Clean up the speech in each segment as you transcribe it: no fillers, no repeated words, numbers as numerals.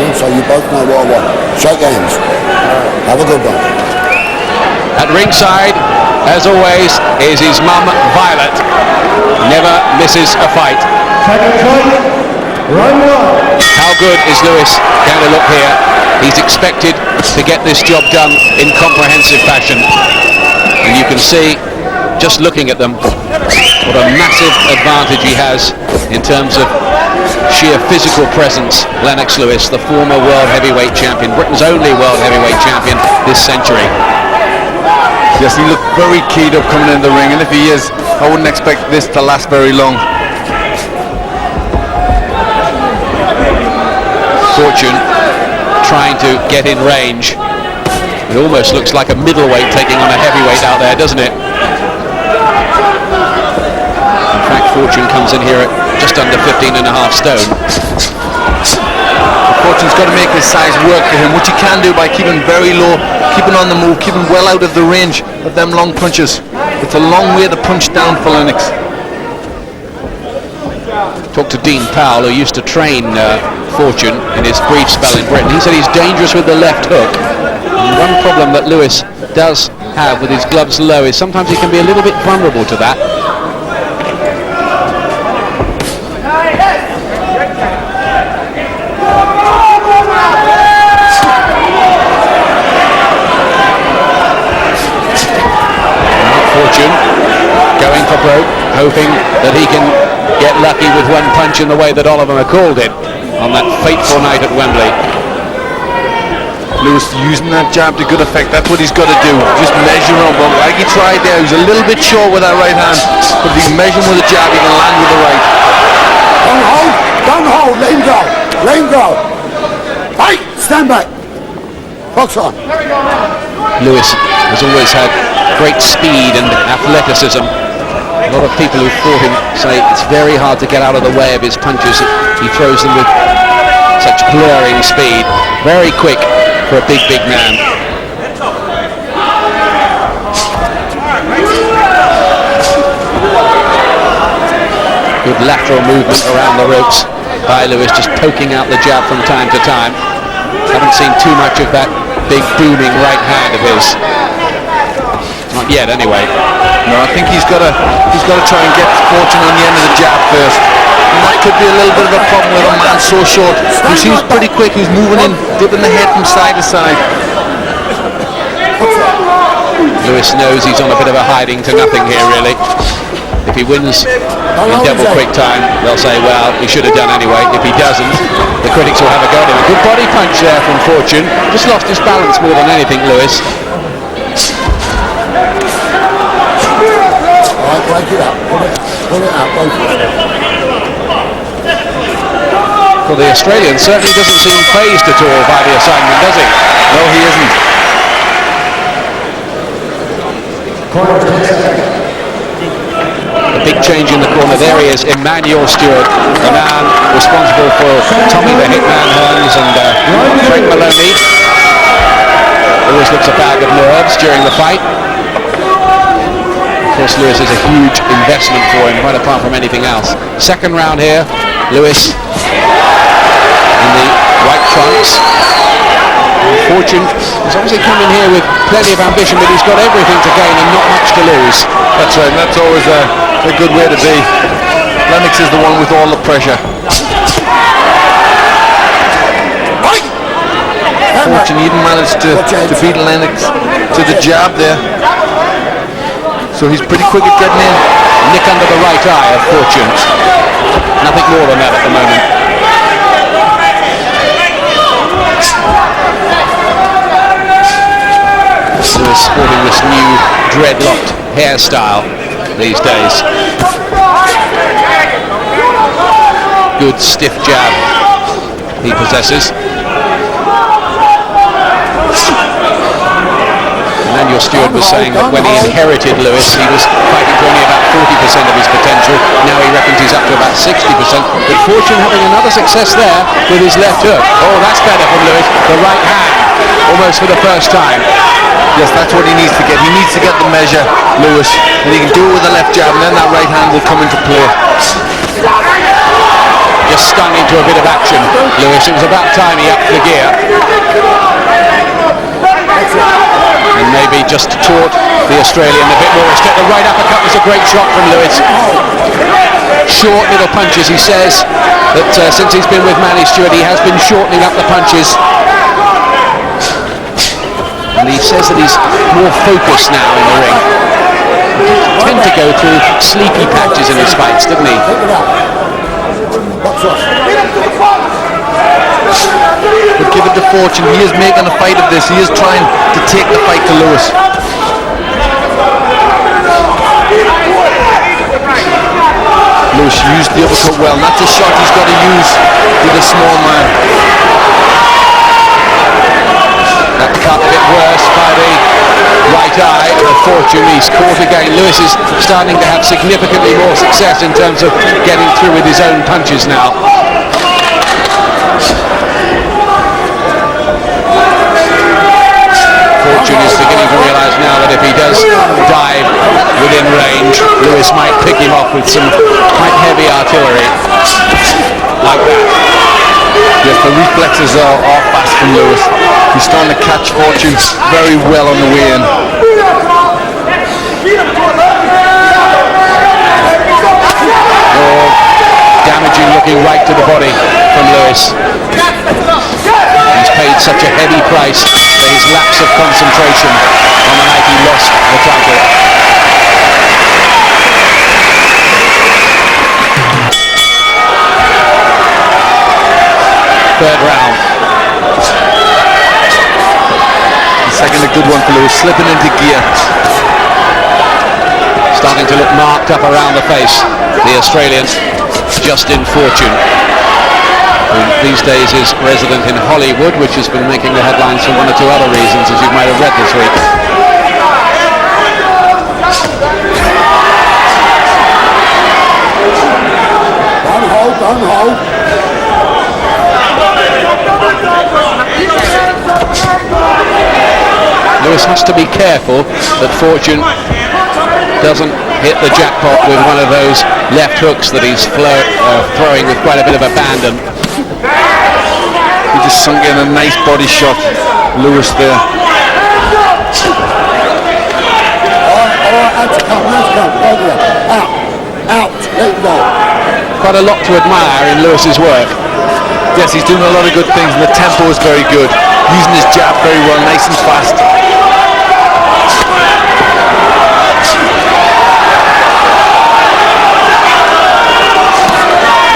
man, so you both know what I want. Shake hands. Have a good one. At ringside, as always, is his mum, Violet. Never misses a fight. How good is Lewis going to look here? He's expected to get this job done in comprehensive fashion. And you can see, just looking at them, what a massive advantage he has in terms of sheer physical presence. Lennox Lewis, the former world heavyweight champion, Britain's only world heavyweight champion this century. Yes, he looked very keyed up coming in the ring, and if he is, I wouldn't expect this to last very long. Fortune trying to get in range. It almost looks like a middleweight taking on a heavyweight out there, doesn't it? In fact, Fortune comes in here at just under 15.5 stone. Fortune's got to make his size work for him, which he can do by keeping very low, keeping on the move, keeping well out of the range of them long punches. It's a long way to punch down for Lennox. Talked to Dean Powell, who used to train Fortune in his brief spell in Britain. He said he's dangerous with the left hook. And one problem that Lewis does have with his gloves low is sometimes he can be a little bit vulnerable to that. Fortune going for broke, hoping that he can get lucky with one punch in the way that Oliver McCall did on that fateful night at Wembley. Lewis using that jab to good effect. That's what he's got to do. Just measure him. But like he tried there, he's a little bit short with that right hand. But if he can measure him with a jab, he can land with the right. Don't hold, let him go. Let him go. Hey, stand back. Box on. Lewis has always had great speed and athleticism. A lot of people who fought him say it's very hard to get out of the way of his punches. He throws them with such blurring speed. Very quick for a big man. Good lateral movement around the ropes by Lewis, just poking out the jab from time to time. Haven't seen too much of that big booming right hand of his. Not yet, anyway. No, I think he's got to try and get Fortune on the end of the jab first. And that could be a little bit of a problem with a man so short. He seems pretty quick. He's moving in, dipping the head from side to side. Lewis knows he's on a bit of a hiding to nothing here, really. If he wins in double quick time, they'll say, well, he should have done anyway. If he doesn't, the critics will have a go at him. A good body punch there from Fortune. Just lost his balance more than anything, Lewis. Break it up, pull it out, both of them. Well, the Australian certainly doesn't seem fazed at all by the assignment, does he? No, he isn't. A big change in the corner. There he is, Emmanuel Stewart, the man responsible for Tommy the Hitman Hearns and Frank Maloney. Always looks a bag of nerves during the fight. Of course, Lewis is a huge investment for him, right apart from anything else. Second round here, Lewis in the white trunks. Fortune is obviously coming here with plenty of ambition, but he's got everything to gain and not much to lose. That's right, and that's always a good way to be. Lennox is the one with all the pressure. Fortune even managed to beat Lennox to the jab there. So he's pretty quick at getting in. Nick under the right eye of Fortune. Nothing more than that at the moment. Lewis sporting this new dreadlocked hairstyle these days. Good stiff jab he possesses. Emmanuel Stewart was saying that when he inherited Lewis, he was fighting for only about 40% of his potential. Now he reckons he's up to about 60%. But Fortune having another success there with his left hook. Oh, that's better from Lewis. The right hand, almost for the first time. Yes, that's what he needs to get. He needs to get the measure, Lewis. And he can do it with the left jab, and then that right hand will come into play. just stung into a bit of action, Lewis. It was about time he upped the gear. And maybe just taught the Australian a bit more respect. The right uppercut was a great shot from Lewis. Short little punches. He says that since he's been with Manny Stewart, he has been shortening up the punches. And he says that he's more focused now in the ring. He tend to go through sleepy patches in his fights, didn't he? But give it to Fortune. He is making a fight of this. He is trying to take the fight to Lewis. Lewis used the uppercut well. And that's a shot he's got to use with a small man. That cut a bit worse by the right eye of Fortune. He's caught again. Lewis is starting to have significantly more success in terms of getting through with his own punches now. Fortune is beginning to realise now that if he does dive within range, Lewis might pick him off with some quite heavy artillery like that. Yes, the reflexes are fast from Lewis. He's starting to catch Fortune very well on the way in. Oh, damaging looking right to the body from Lewis. He's paid such a heavy price for his lapse of concentration on the night he lost the title. Third round. Second a good one for Lewis, slipping into gear. Starting to look marked up around the face, the Australian Justin Fortune, who these days is resident in Hollywood, which has been making the headlines for one or two other reasons, as you might have read this week. Don't hold. Lewis has to be careful that Fortune doesn't hit the jackpot with one of those left hooks that he's throwing with quite a bit of abandon. He just sunk in a nice body shot, Lewis there. Out, let it go. Quite a lot to admire in Lewis's work. Yes, he's doing a lot of good things and the tempo is very good. Using his jab very well, nice and fast.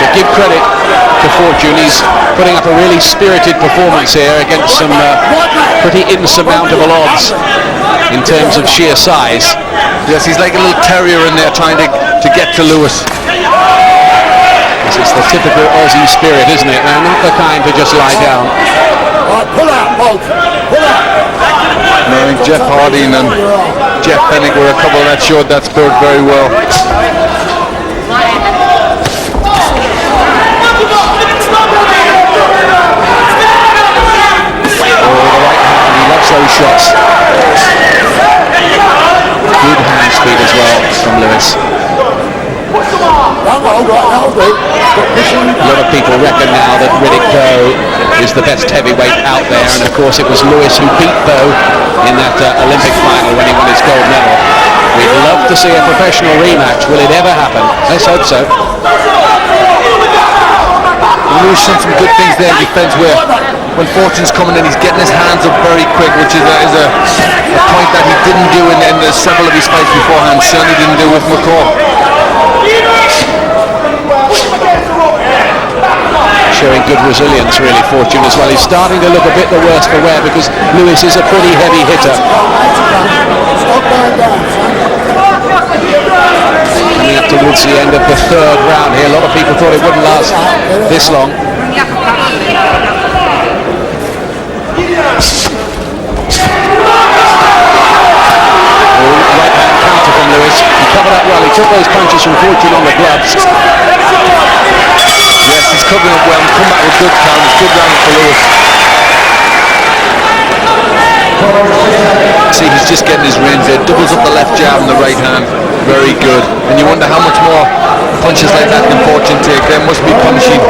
To give credit to Fortune, he's putting up a really spirited performance here against some pretty insurmountable odds in terms of sheer size. Yes, he's like a little terrier in there trying to get to Lewis. It's the typical Aussie spirit, isn't it? They're not the kind to just lie down. Pull out, folks. Pull out. And I think Jeff Harding and Jeff Pennick were a couple that showed that spirit very well. Those shots. Good hand speed as well from Lewis. A lot of people reckon now that Riddick Bowe is the best heavyweight out there, and of course it was Lewis who beat Bowe in that Olympic final when he won his gold medal. We'd love to see a professional rematch. Will it ever happen? Let's hope so. Lewis done some good things there in defence where when Fortune's coming in, he's getting his hands up very quick, which is a point that he didn't do in several of his fights beforehand. Certainly didn't do with McCall. Showing good resilience, really, Fortune as well. He's starting to look a bit the worse for wear because Lewis is a pretty heavy hitter. Coming up towards the end of the third round here. A lot of people thought it wouldn't last this long. Right hand counter from Lewis. He covered up well. He took those punches from Fortune on the gloves. Yes, he's covering up well and come back with good counters. Good round for Lewis. see he's just getting his range there. Doubles up the left jab and the right hand. Very good. And you wonder how much more punches like that can Fortune take. They must be punishing.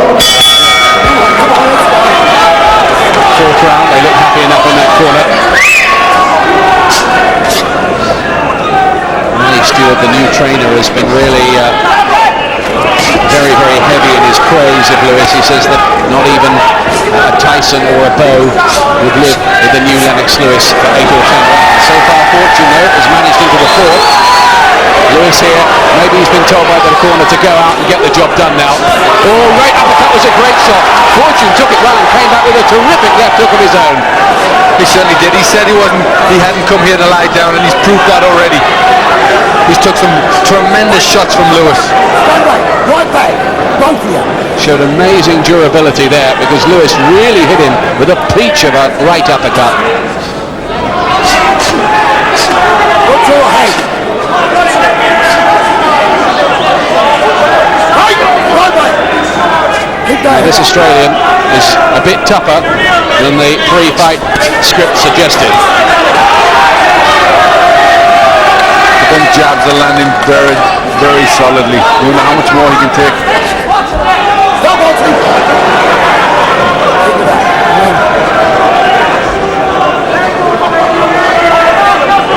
Fourth round, they look happy enough in that corner. Manny Stewart, the new trainer, has been really very, very heavy in his praise of Lewis. He says that not even a Tyson or a Bowe would live with the new Lennox Lewis for 8 or 10 rounds. So far, Fortune, though, has managed into the fourth. Lewis here, maybe he's been told by the corner to go out and get the job done now. Oh, right uppercut was a great shot. Fortune took it well and came back with a terrific left hook of his own. He certainly did. He said he hadn't come here to lie down, and he's proved that already. He's took some tremendous shots from Lewis. Stand back, right back, both of you. Showed amazing durability there because Lewis really hit him with a peach of a right uppercut. Put your head. Right back. Keep that. This Australian is a bit tougher than the pre-fight script suggested. Them jabs are landing very, very solidly. You wonder how much more he can take.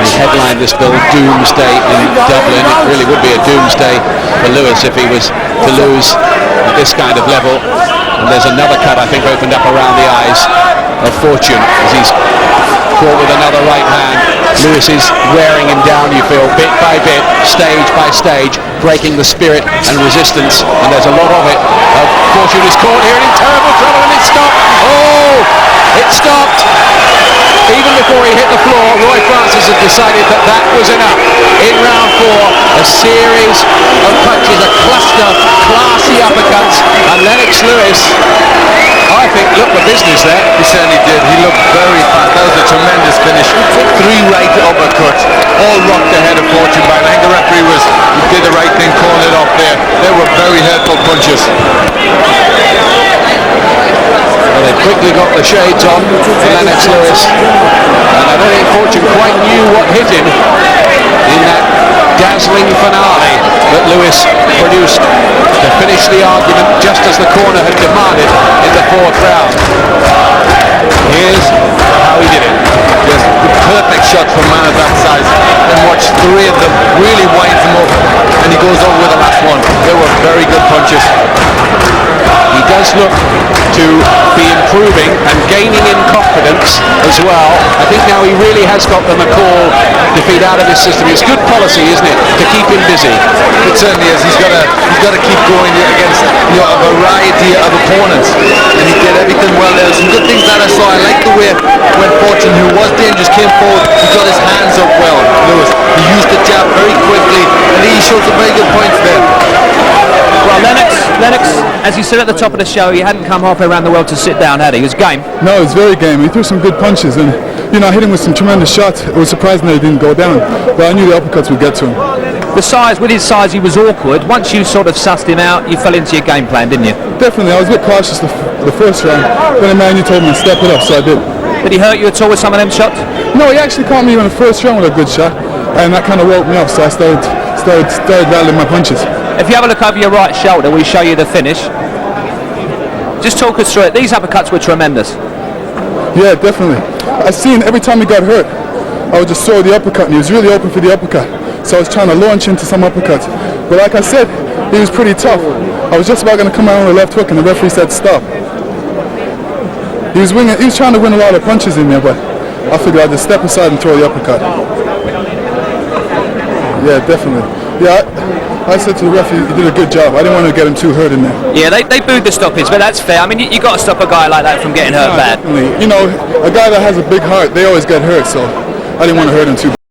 He headlined this bill Doomsday in Dublin. It really would be a doomsday for Lewis if he was to lose at this kind of level. And there's another cut, I think, opened up around the eyes of Fortune as he's caught with another right hand. Lewis is wearing him down, you feel, bit by bit, stage by stage, breaking the spirit and resistance, and there's a lot of it. Fortune is caught here and in terrible trouble, and it stopped. Oh, it stopped. Even before he hit the floor, Roy Francis had decided that that was enough. In round 4, a series of punches, a cluster, classy uppercuts, and Lennox Lewis, I think, looked for business there. He certainly did. He looked very fast. That was a tremendous finish. 3 right uppercuts, all rocked the head of Fortune back. I think the referee did the right thing calling it off there. They were very hurtful punches. Well, they quickly got the shades on for Lennox Lewis, and I don't think Fortune quite knew what hit him in that dazzling finale that Lewis produced to finish the argument just as the corner had demanded in the 4th round. Here's how he did it. Yes, the perfect shot from a man of that size. And watch 3 of them, really winds him up, and he goes over with the last one. They were very good punches. He does look to be improving and gaining in confidence as well. I think now he really has got the McCall defeat out of his system. It's good policy, isn't it, to keep him busy? It certainly is. He's got to keep going against a variety of opponents, and he did everything well. There were some good things that I saw. I like the way when Fortune, who was dangerous, came forward. He got his hands up well. Lewis, he used the jab very quickly, and he showed some very good points there. Well, Lennox, as you said at the top of the show, he hadn't come halfway around the world to sit down, had he? He was game. No, it was very game. He threw some good punches, and I hit him with some tremendous shots. It was surprising that he didn't go down, but I knew the uppercuts would get to him. The size, with his size, he was awkward. Once you sort of sussed him out, you fell into your game plan, didn't you? Definitely, I was a bit cautious the first round, but the man, you told me to step it up, so I did. Did he hurt you at all with some of them shots? No, he actually caught me in the first round with a good shot, and that kind of woke me up, so I started battling my punches. If you have a look over your right shoulder, we show you the finish. Just talk us through it. These uppercuts were tremendous. Yeah, definitely. I seen every time he got hurt, I would just throw the uppercut, and he was really open for the uppercut. So I was trying to launch into some uppercuts. But like I said, he was pretty tough. I was just about going to come out with a left hook, and the referee said stop. He was trying to win a lot of punches in there, but I figured I'd just step aside and throw the uppercut. Yeah, definitely. Yeah, I said to the referee, he did a good job. I didn't want to get him too hurt in there. Yeah, they booed the stoppage, but that's fair. I mean, you got to stop a guy like that from getting hurt bad. Definitely. A guy that has a big heart, they always get hurt, so I didn't want to hurt him too bad.